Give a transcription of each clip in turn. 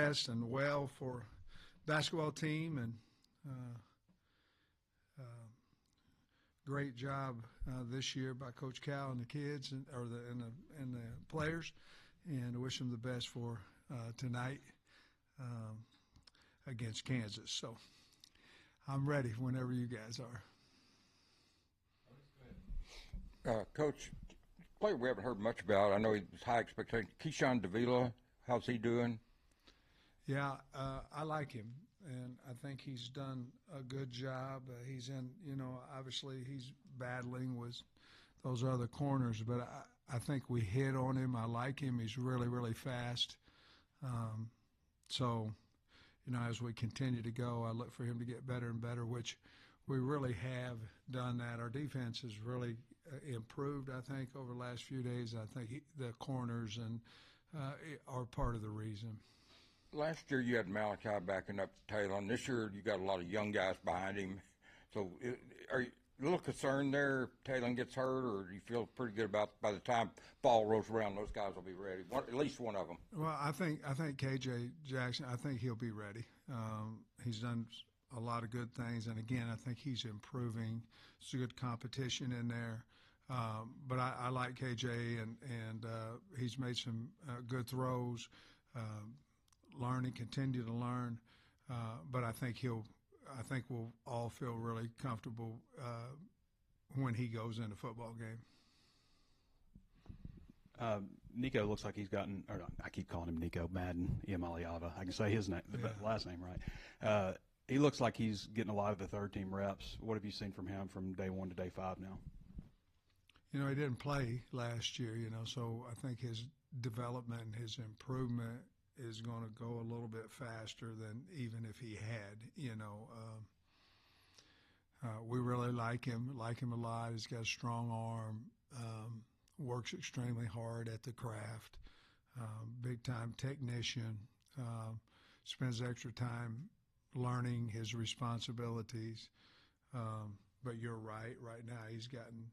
best and well for basketball team, and great job this year by Coach Cal and the kids and the players, and I wish them the best for tonight against Kansas. So I'm ready whenever you guys are. Coach, player we haven't heard much about. I know he was high expectation. Keyshawn Davila, how's he doing? Yeah, I like him, and I think he's done a good job. He's in, obviously he's battling with those other corners, but I think we hit on him. I like him. He's really, really fast. So, as we continue to go, I look for him to get better and better, which we really have done that. Our defense has really improved, I think, over the last few days. I think the corners are part of the reason. Last year you had Malachi backing up Taylor, and this year you got a lot of young guys behind him. So are you a little concerned there if Taylor gets hurt, or do you feel pretty good about by the time ball rolls around, those guys will be ready, at least one of them? Well, I think KJ Jackson, I think he'll be ready. He's done a lot of good things, and again, I think he's improving. It's a good competition in there. But I like KJ, and he's made some good throws. Continue to learn, but I think we'll all feel really comfortable when he goes in a football game. Nico looks like he's gotten, or I keep calling him Nico Iamaleava. I can say his name, the last name right. He looks like he's getting a lot of the third team reps. What have you seen from him from day 1 to day 5 now? He didn't play last year, so I think his development, his improvement is going to go a little bit faster than even if he had, we really like him a lot. He's got a strong arm, works extremely hard at the craft, big-time technician, spends extra time learning his responsibilities. But you're right now he's gotten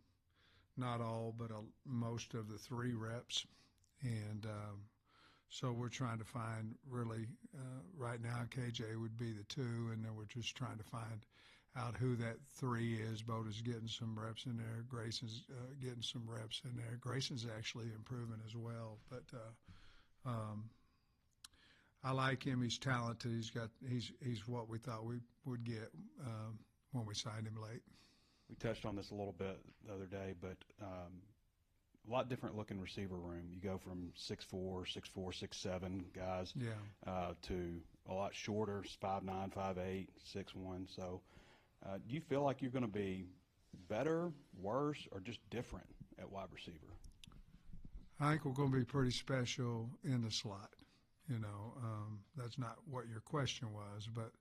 not all but most of the 3 reps, and so we're trying to find really right now KJ would be the 2, and then we're just trying to find out who that 3 is. Boda's getting some reps in there. Grayson's getting some reps in there. Grayson's actually improving as well. But I like him. He's talented. He's what we thought we would get when we signed him late. We touched on this a little bit the other day, but a lot different looking receiver room. You go from 6'4", 6'7" guys to a lot shorter, 5'9", 5'8", 6'1". So do you feel like you're going to be better, worse, or just different at wide receiver? I think we're going to be pretty special in the slot. That's not what your question was, but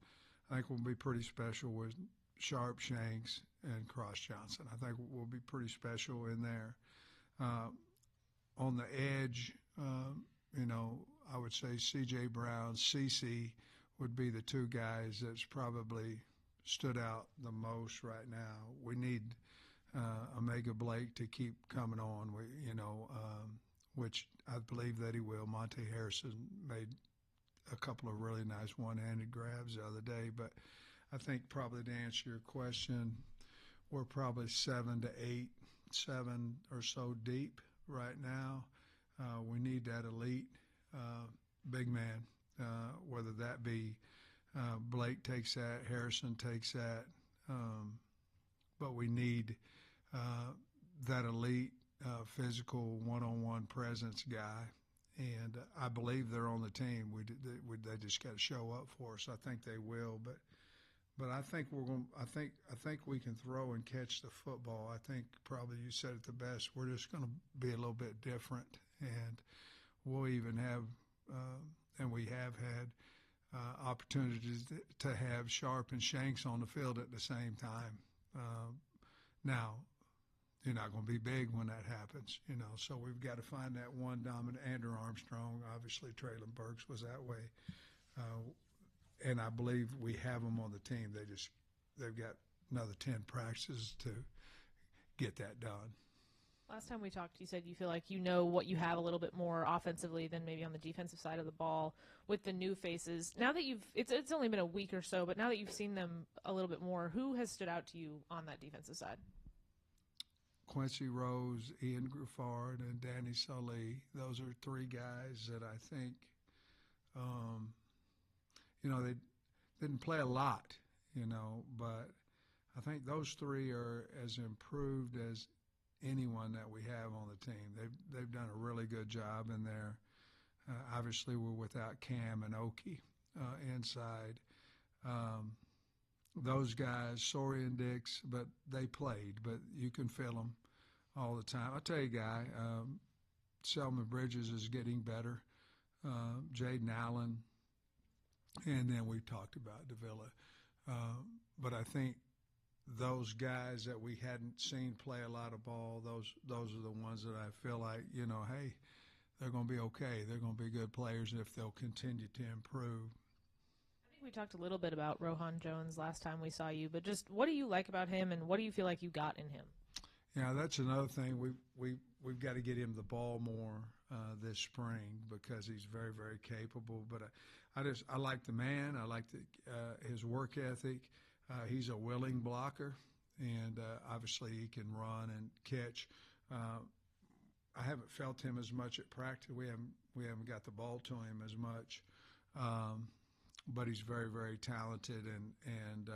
I think we'll be pretty special with Sharp, Shanks, and Cross Johnson. I think we'll be pretty special in there. On the edge, I would say C.J. Brown, CeCe would be the 2 guys that's probably stood out the most right now. We need Omega Blake to keep coming on, which I believe that he will. Monte Harrison made a couple of really nice one-handed grabs the other day, but I think probably to answer your question, we're probably 7 or so deep right now. We need that elite big man, whether that be Blake takes that, Harrison takes that, but we need that elite physical one-on-one presence guy, and I believe they're on the team. They just got to show up for us. I think they will, but I think we're going. I think we can throw and catch the football. I think probably you said it the best. We're just going to be a little bit different, and we'll even have, and we have had opportunities to have Sharp and Shanks on the field at the same time. Now, you're not going to be big when that happens, so we've got to find that one dominant. Andrew Armstrong, obviously Traylon Burks was that way. And I believe we have them on the team. They've got another 10 practices to get that done. Last time we talked, you said you feel like you know what you have a little bit more offensively than maybe on the defensive side of the ball with the new faces. Now that it's only been a week or so, but now that you've seen them a little bit more, who has stood out to you on that defensive side? Quincy Rose, Ian Griffard, and Danny Sully. Those are three guys that I think, they didn't play a lot, but I think those three are as improved as anyone that we have on the team. They've done a really good job in there. Obviously, we're without Cam and Oki inside. Those guys, Sori and Dix, but they played, but you can feel them all the time. I'll tell you, Guy, Selman Bridges is getting better. Jaden Allen, and then we talked about Davila. But I think those guys that we hadn't seen play a lot of ball, those are the ones that I feel like, hey, they're going to be okay. They're going to be good players if they'll continue to improve. I think we talked a little bit about Rohan Jones last time we saw you, but just what do you like about him, and what do you feel like you got in him? Yeah, that's another thing. We've got to get him the ball more this spring because he's very, very capable. But I like the man. I like his work ethic. He's a willing blocker, and obviously he can run and catch. I haven't felt him as much at practice. We haven't got the ball to him as much, but he's very, very talented, and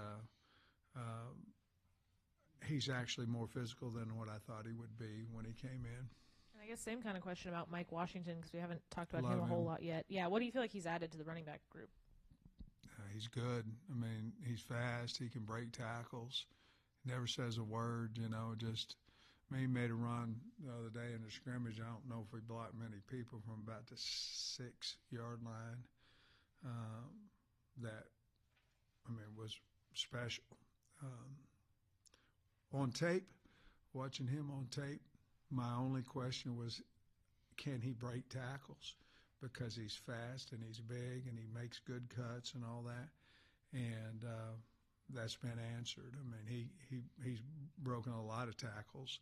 he's actually more physical than what I thought he would be when he came in. And I guess same kind of question about Mike Washington because we haven't talked about Love him a whole him. lot yet. Yeah, what do you feel like he's added to the running back group? He's good. I mean, he's fast. He can break tackles. Never says a word, he made a run the other day in the scrimmage. I don't know if we blocked many people from about the 6-yard line. Was special. On tape, watching him on tape, my only question was, can he break tackles? Because he's fast and he's big and he makes good cuts and all that. And that's been answered. I mean, he's broken a lot of tackles.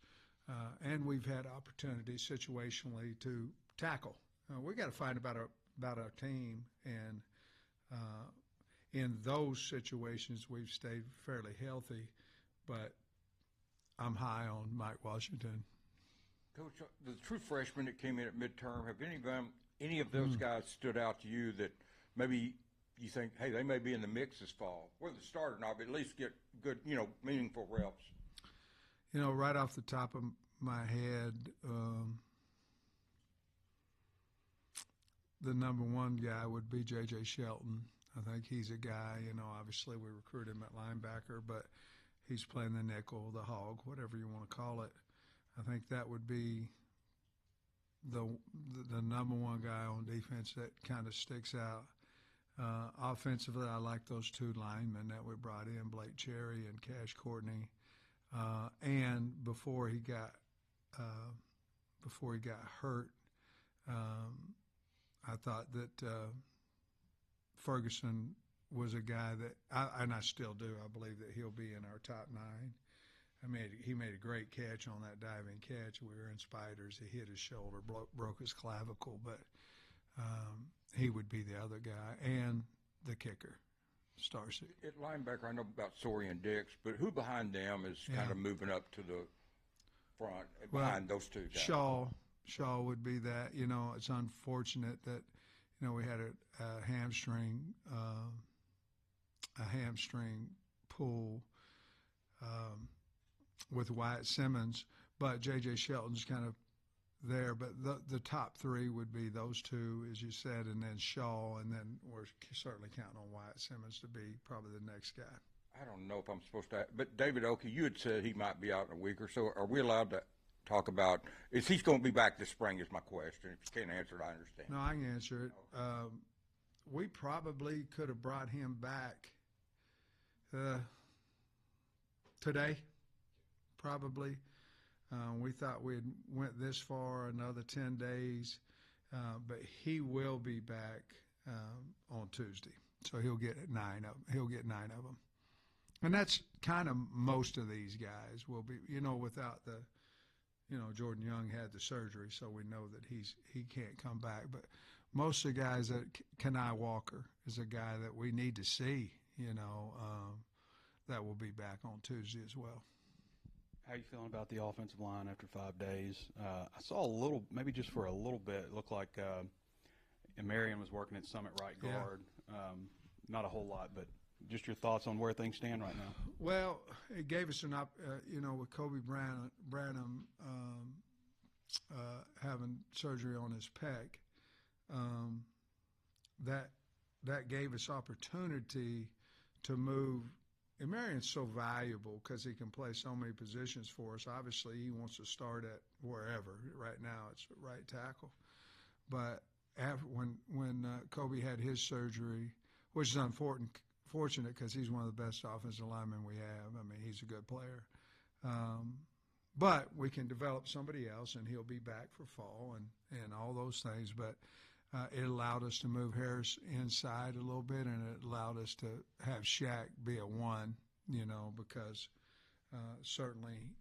And we've had opportunities situationally to tackle. We got to find about our team. And in those situations, we've stayed fairly healthy. But I'm high on Mike Washington. Coach, the true freshmen that came in at midterm, have any of those guys stood out to you that maybe you think, hey, they may be in the mix this fall? Whether the starter or not, but at least get good, meaningful reps. Right off the top of my head, the number one guy would be J.J. Shelton. I think he's a guy, obviously we recruit him at linebacker, but he's playing the nickel, the hog, whatever you want to call it. I think that would be the number one guy on defense that kind of sticks out. Offensively, I like those two linemen that we brought in, Blake Cherry and Cash Courtney. And before he got hurt, I thought that Ferguson was a guy that, and I still do, I believe that he'll be in our top 9. He made a great catch on that diving catch. We were in Spiders. He hit his shoulder, broke his clavicle, but he would be the other guy. And the kicker, Starcy. At linebacker, I know about Sori and Dix, but who behind them is kind of moving up to the front behind those two guys? Shaw would be that. It's unfortunate that, we had a hamstring pull with Wyatt Simmons, but J.J. Shelton's kind of there. But the top 3 would be those two, as you said, and then Shaw, and then we're certainly counting on Wyatt Simmons to be probably the next guy. I don't know if I'm supposed to, but David Oki, you had said he might be out in a week or so. Are we allowed to talk about, is he going to be back this spring is my question. If you can't answer it, I understand. No, I can answer it. We probably could have brought him back today, probably. We thought we went this far, another 10 days, but he will be back on Tuesday. So he'll get 9 of them. And that's kind of most of these guys will be, without the Jordan Young had the surgery, so we know that he can't come back. But most of the guys Kenai Walker is a guy that we need to see, that will be back on Tuesday as well. How are you feeling about the offensive line after 5 days? I saw a little, maybe just for a little bit, it looked like Marion was working at Summit right guard. Yeah. Not a whole lot, but just your thoughts on where things stand right now. Well, it gave us with Kobe Branham having surgery on his pec, that gave us opportunity to move. And Marion's so valuable because he can play so many positions for us. Obviously, he wants to start at wherever. Right now, it's right tackle. But when Kobe had his surgery, which is fortunate because he's one of the best offensive linemen we have. I mean, he's a good player. But we can develop somebody else, and he'll be back for fall and all those things. But it allowed us to move Harris inside a little bit, and it allowed us to have Shaq be a one, because certainly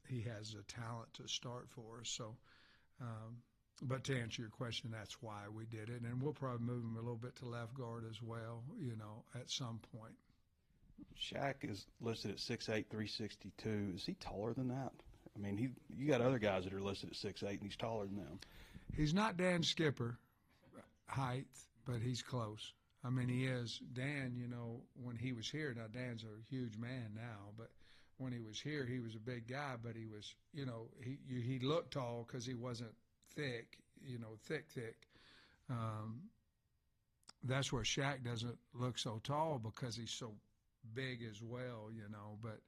he has the talent to start for us. So, but to answer your question, that's why we did it. And we'll probably move him a little bit to left guard as well, at some point. Shaq is listed at 6'8", 362. Is he taller than that? I mean, you got other guys that are listed at 6'8", and he's taller than them. He's not Dan Skipper height, but he's close. I mean, he is. Dan, when he was here, now Dan's a huge man now, but when he was here, he was a big guy, but he was, he looked tall because he wasn't thick, thick. That's where Shaq doesn't look so tall because he's so big as well, but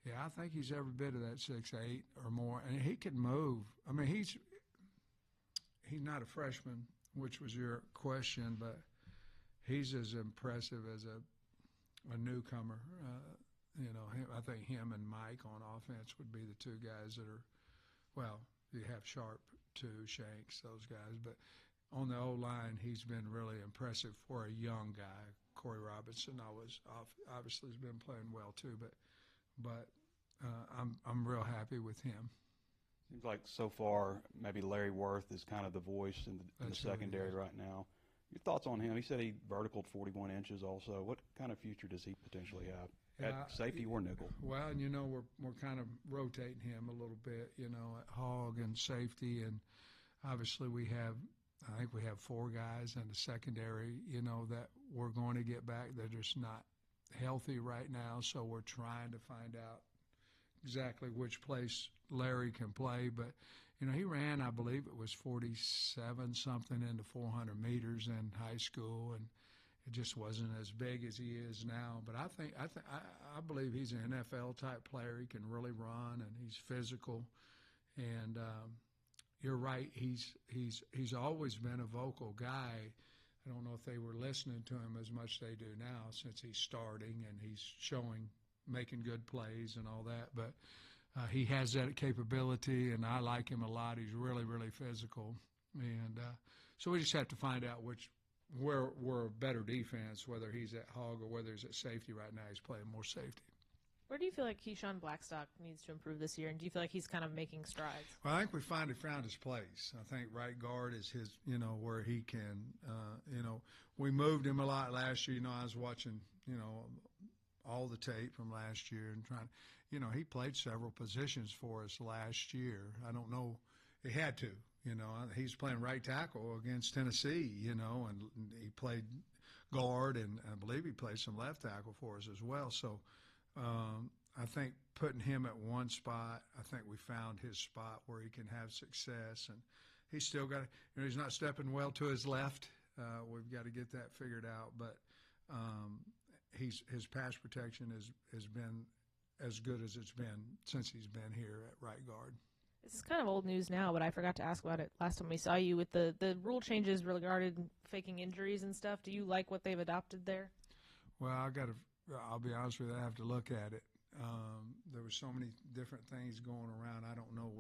yeah, I think he's every bit of that 6'8" or more, and he can move. I mean, he's not a freshman, which was your question, but he's as impressive as a newcomer. I think him and Mike on offense would be the two guys that are, well, you have Sharp too, Shanks, those guys, but on the O-line, he's been really impressive for a young guy. Corey Robinson obviously has been playing well too, but I'm real happy with him. Seems like so far maybe Larry Worth is kind of the voice in the secondary right now. Your thoughts on him? He said he verticaled 41 inches also. What kind of future does he potentially have at safety or nickel? Well, we're kind of rotating him a little bit, at hog and safety, and obviously I think we have 4 guys in the secondary, that we're going to get back. They're just not healthy right now, so we're trying to find out exactly which place Larry can play. But, he ran, I believe it was 47-something into 400 meters in high school, and it just wasn't as big as he is now. But I believe he's an NFL-type player. He can really run, and he's physical. And you're right, he's always been a vocal guy. I don't know if they were listening to him as much as they do now since he's starting and he's making good plays and all that. But he has that capability, and I like him a lot. He's really, really physical. And so we just have to find out where we're a better defense, whether he's at hog or whether he's at safety. Right now he's playing more safety. Where do you feel like Kean Blackstock needs to improve this year, and do you feel like he's kind of making strides? Well, I think we finally found his place. I think right guard is his, where he can, we moved him a lot last year. I was watching, all the tape from last year and trying, he played several positions for us last year. I don't know, he had to, he's playing right tackle against Tennessee, and he played guard, and I believe he played some left tackle for us as well. So, I think putting him at one spot, I think we found his spot where he can have success. And he's still got to, he's not stepping well to his left. We've got to get that figured out. But his pass protection has been as good as it's been since he's been here at right guard. This is kind of old news now, but I forgot to ask about it last time we saw you with the rule changes regarding faking injuries and stuff. Do you like what they've adopted there? Well, I'll be honest with you, I have to look at it. There were so many different things going around. I don't know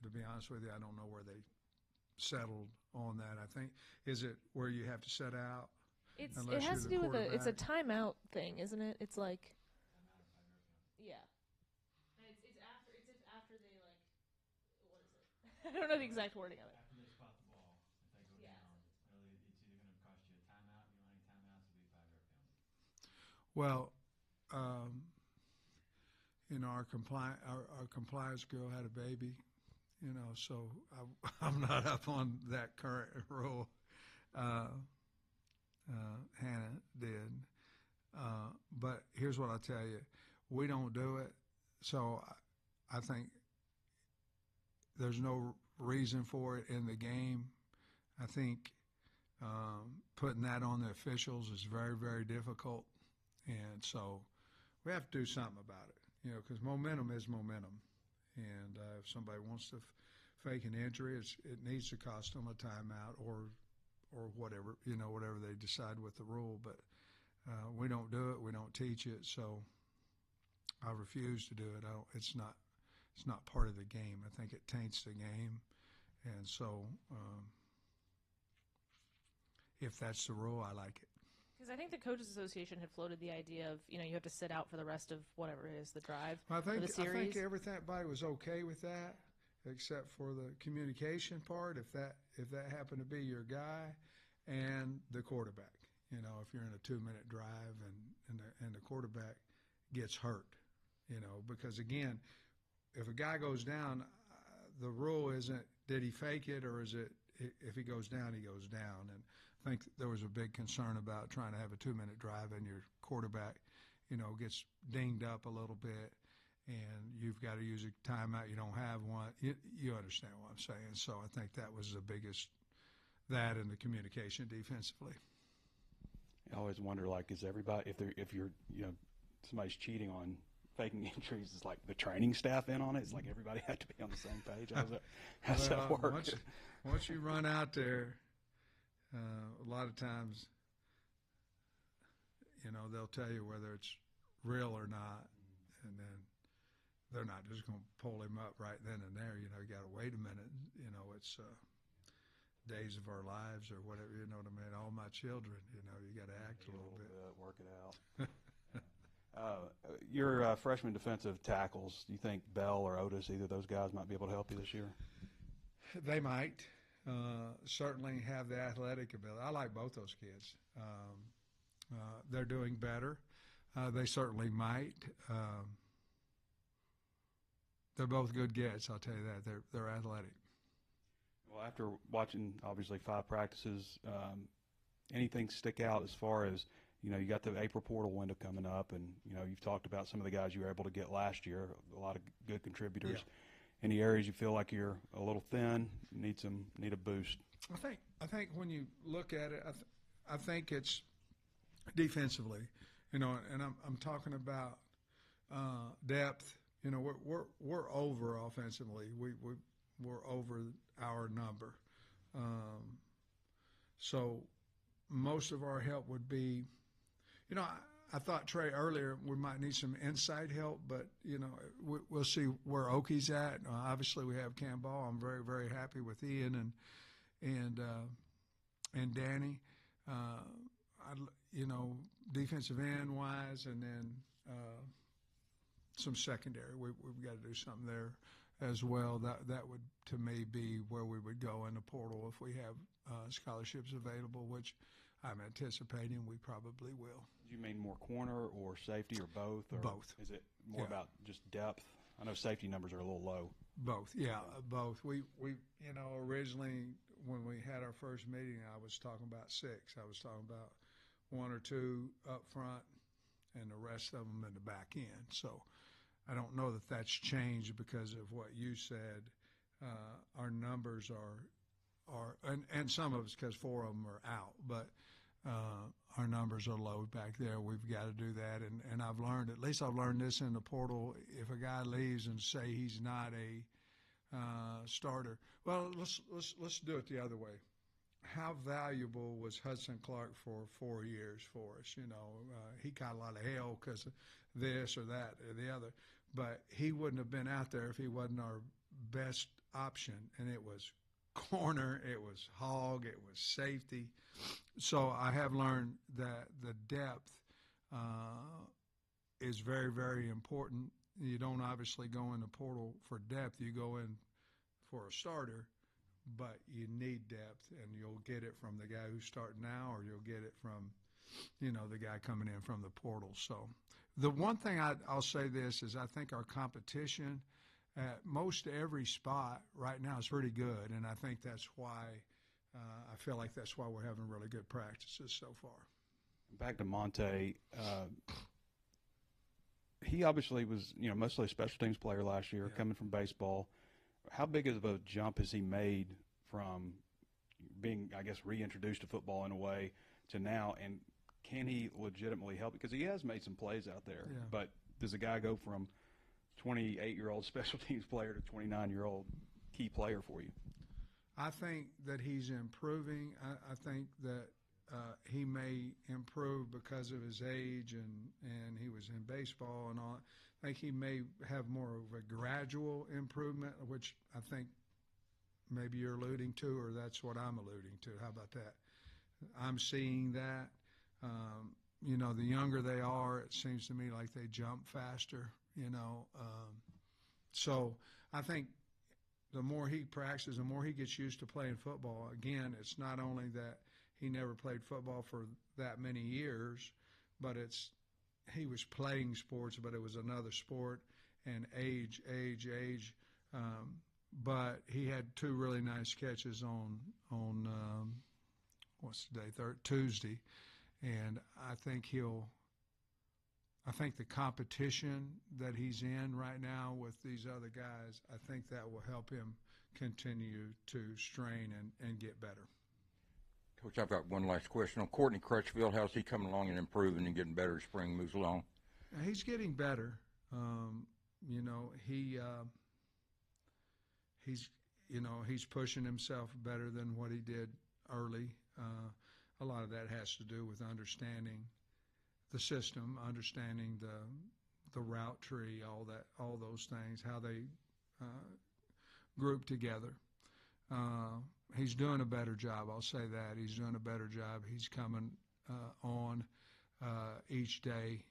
to be honest with you, I don't know where they settled on that. I think, is it where you have to set out? It has to do with it's a timeout thing, isn't it? It's like, yeah. And it's after they I don't know the exact wording of it. After they spot the ball, if they go down, it's either going to cost you a timeout. You don't have any timeouts, it'll be a 5-yard penalty. Well, our compliance girl had a baby, so I'm not up on that current rule. Hannah did. But here's what I'll tell you. We don't do it, so I think there's no reason for it in the game. I think putting that on the officials is very, very difficult, and so we have to do something about it, because momentum is momentum. And if somebody wants to fake an injury, it needs to cost them a timeout or whatever, whatever they decide with the rule. But we don't do it. We don't teach it. So I refuse to do it. It's not part of the game. I think it taints the game. And so if that's the rule, I like it. Because I think the Coaches Association had floated the idea of, you have to sit out for the rest of whatever it is, the drive, I think, or the series. I think everybody was okay with that, except for the communication part. If that happened to be your guy and the quarterback, if you're in a 2-minute drive and the quarterback gets hurt, because again, if a guy goes down, the rule isn't did he fake it, or is it if he goes down, he goes down. And I think there was a big concern about trying to have a 2-minute drive and your quarterback, gets dinged up a little bit, and you've got to use a timeout. You don't have one. You understand what I'm saying. So I think that was the biggest, that and the communication defensively. I always wonder, is everybody, if you're, somebody's cheating on faking injuries, is the training staff in on it? It's everybody had to be on the same page. How's that work? Once you run out there, a lot of times, they'll tell you whether it's real or not, and then they're not just going to pull him up right then and there. You got to wait a minute. It's days of our lives or whatever. You know what I mean? All my children. You got to act a little bit. Work it out. Your freshman defensive tackles, do you think Bell or Otis, either of those guys, might be able to help you this year? They might. Certainly have the athletic ability. I like both those kids. They're doing better. They certainly might. They're both good gets, I'll tell you that. They're athletic. Well, after watching, obviously, 5 practices, anything stick out as far as, you got the April portal window coming up, and, you've talked about some of the guys you were able to get last year, a lot of good contributors. Yeah. Any areas you feel like you're a little thin, need a boost? I think when you look at it, I think it's defensively, and I'm talking about depth. We're over offensively. We're over our number. So most of our help would be, I thought, Trey, earlier we might need some inside help, but, we'll see where Oki's at. Obviously, we have Cam Ball. I'm very, very happy with Ian and Danny. Defensive end wise, and then some secondary. We've got to do something there as well. That would, to me, be where we would go in the portal if we have scholarships available, which I'm anticipating we probably will. Do you mean more corner or safety or both? Or both. Is it more about just depth? I know safety numbers are a little low. Both, yeah, both. We originally when we had our first meeting, I was talking about 6. I was talking about 1 or 2 up front and the rest of them in the back end. So I don't know that that's changed because of what you said. Our numbers are and some of it's because 4 of them are out, but our numbers are low back there. We've got to do that, and I've learned, at least I've learned this in the portal, if a guy leaves and say he's not a starter, well, let's do it the other way. How valuable was Hudson Clark for 4 years for us? He got a lot of hell because of this or that or the other, but he wouldn't have been out there if he wasn't our best option, and it was corner, it was hog, it was safety. So I have learned that the depth is very, very important. You don't obviously go in the portal for depth. You go in for a starter, but you need depth, and you'll get it from the guy who's starting now, or you'll get it from, the guy coming in from the portal. So the one thing I'll say this is I think our competition at most every spot right now is pretty good, and I think that's why I feel like that's why we're having really good practices so far. Back to Monte, he obviously was, mostly a special teams player last year, coming from baseball. How big of a jump has he made from being, I guess, reintroduced to football in a way to now, and can he legitimately help? Because he has made some plays out there, but does a guy go from 28-year-old special teams player to 29-year-old key player for you? I think that he's improving. I think that he may improve because of his age and he was in baseball and all. I think he may have more of a gradual improvement, which I think maybe you're alluding to, or that's what I'm alluding to. How about that? I'm seeing that. The younger they are, it seems to me like they jump faster, So I think the more he practices, the more he gets used to playing football. Again, it's not only that he never played football for that many years, but he was playing sports, but it was another sport, and age. But he had two really nice catches on what's the day? Tuesday, and I think the competition that he's in right now with these other guys, I think that will help him continue to strain and get better. Coach, I've got one last question. On Courtney Crutchfield, how's he coming along and improving and getting better as spring moves along? He's getting better. He's pushing himself better than what he did early. A lot of that has to do with understanding the system, understanding the route tree, all those things, how they group together. He's doing a better job. I'll say that. He's doing a better job. He's coming on each day.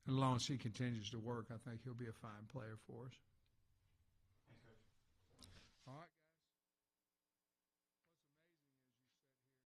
As long as he continues to work, I think he'll be a fine player for us. Thanks, Coach. All right.